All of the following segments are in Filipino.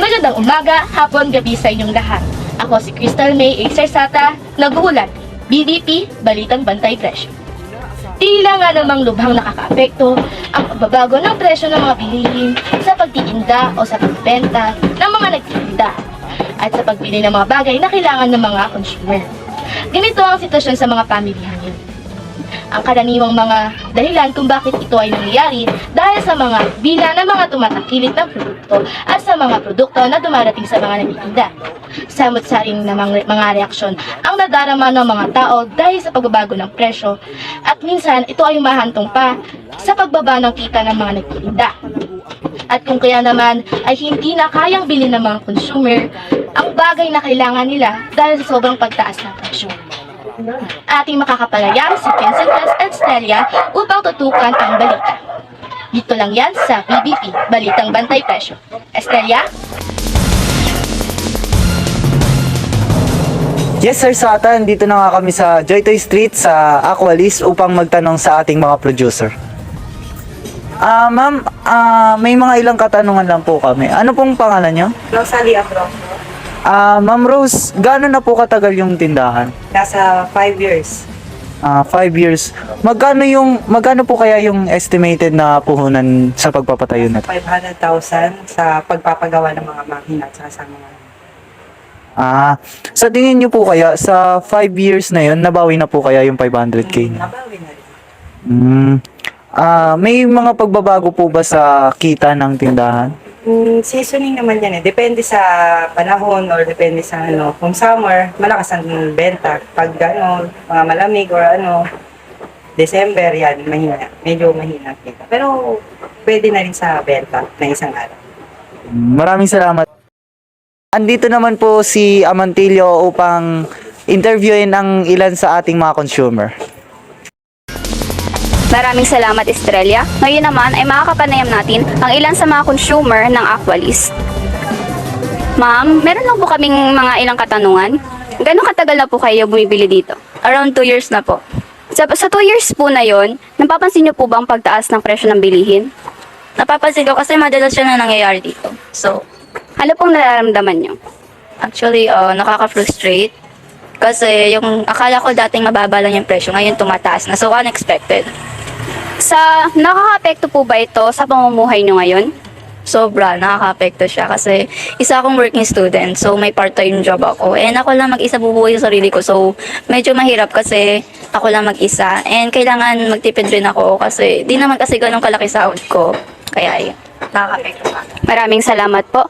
Magandang umaga, hapon, gabi sa inyong lahat. Ako si Crystal May Exersata, nag-uulat, BDP, Balitang Bantay Presyo. Tila nga namang lubhang nakakaapekto ang pagbabago ng presyo ng mga bilihin sa pagtitinda o sa pagbenta ng mga nagtitinda at sa pagbili ng mga bagay na kailangan ng mga consumer. Ganito ang sitwasyon sa mga pamilihan ngayon. Ang karaniwang mga dahilan kung bakit ito ay nangyayari dahil sa mga bila ng mga tumatangkilik ng produkto at sa mga produkto na dumarating sa mga nagtitinda. Samot-saring na mga reaksyon ang nadarama ng mga tao dahil sa pagbabago ng presyo at minsan ito ay umahantong pa sa pagbaba ng kita ng mga nagtitinda. At kung kaya naman ay hindi na kayang bilhin ng mga consumer ang bagay na kailangan nila dahil sa sobrang pagtaas ng presyo. Ating makakapalayang si Vincent Estrella upang tutukan ang balita. Dito lang yan sa BBP, Balitang Bantay Presyo. Estrella? Yes sir, Satan, dito na nga kami sa Joytoy Street sa Aqualis upang magtanong sa ating mga producer. Ma'am, may mga ilang katanungan lang po kami. Ano pong pangalan niyo? Rosalie Abro. Ma'am Rose, gaano na po katagal yung tindahan? Nasa 5 years. 5 years. Magkano po kaya yung estimated na puhunan sa pagpapatayo na to? 500,000 sa pagpapagawa ng mga makina at sa mga... Sa tingin niyo po kaya sa 5 years na yun, nabawi na po kaya yung 500k? Nabawi na rin. May mga pagbabago po ba sa kita ng tindahan? Seasoning naman yan eh. Depende sa panahon or depende sa ano. Kung summer, malakas ang benta. Pag ano, mga malamig or ano, December yan, mahina. Medyo mahina ang kita. Pero pwede na rin sa benta na isang araw. Maraming salamat. Andito naman po si Amantillo upang interviewin ang ilan sa ating mga consumer. Maraming salamat, Estrella. Ngayon naman ay makakapanayam natin ang ilan sa mga consumer ng Aqualis. Ma'am, meron lang po kaming mga ilang katanungan. Gano'ng katagal na po kayo bumibili dito? Around 2 years na po. Sa 2 years po na yon, napapansin niyo po ba ang pagtaas ng presyo ng bilihin? Napapansin ko kasi madalas siya na nangyayari dito. So, Ano pong nararamdaman niyo? actually, nakaka-frustrate. Kasi yung akala ko dating mababa lang yung presyo, ngayon tumataas na. So, unexpected. Nakaka-apekto po ba ito sa pamumuhay niyo ngayon? Sobra, nakaka-apekto siya. Kasi isa akong working student. So, may part-time job ako. And ako lang mag-isa bubuhay sa sarili ko. So, medyo mahirap kasi ako lang mag-isa. And kailangan magtipid rin ako kasi di naman kasi ganun kalaki sahod ko. Kaya yun, nakaka-apekto pa. Maraming salamat po.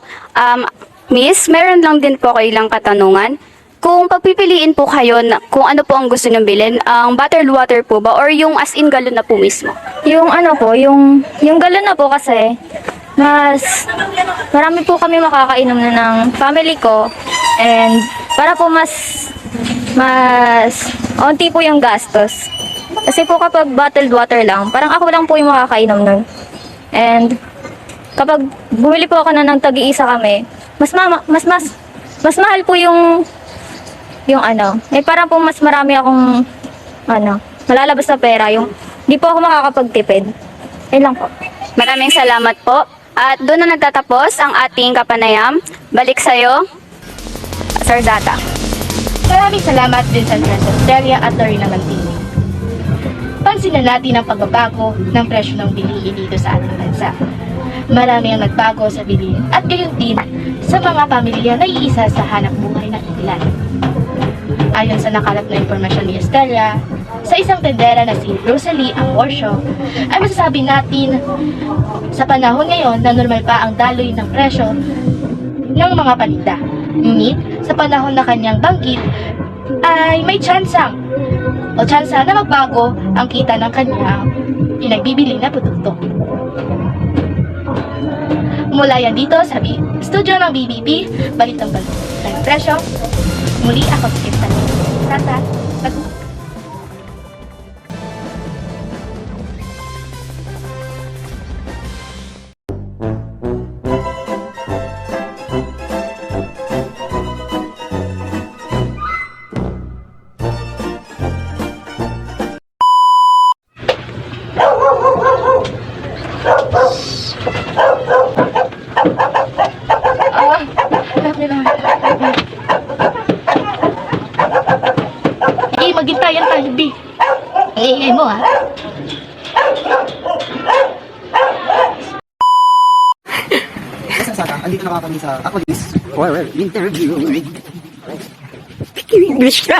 Miss, meron lang din po kayo ilang katanungan. Kung pagpipiliin po kayo na kung ano po ang gusto nyong bilhin, ang bottled water po ba or yung as in galon na po mismo? Yung ano po, yung galon na po kasi, mas marami po kami makakainom na ng family ko and para po mas onti po yung gastos. Kasi po kapag bottled water lang, parang ako lang po yung makakainom nun. And kapag bumili po ako na ng tag-iisa kami, mas mahal po yung ano, parang po mas marami akong malalabas na pera, yung di po ako makakapagtipid. Yun lang po. Maraming salamat po. At doon na nagtatapos ang ating kapanayam. Balik sa'yo, Sir Data. Maraming salamat din sa Estrella at Lorena Mantini. Pansin na natin ang pagbabago ng presyo ng bilihin dito sa ating bansa. Marami ang nagbago sa bilihin at gayon din sa mga pamilya na iisa sa hanap buhay ng ilan. Ayon sa nakalap na impormasyon ni Estrella, sa isang tendera na si Rosalie Amorcio, ay masasabi natin sa panahon ngayon na normal pa ang daloy ng presyo ng mga paninda. Ngunit sa panahon na kanyang banggit ay may tsansa na magbago ang kita ng kanyang pinagbibili na produkto. Mula yan dito sa studio ng BBB, Balitang Bantay Presyo. Muli ako si Kim Tata. Ang ingay mo, ha? Andito na kami sa Aqualis for interview. English ka!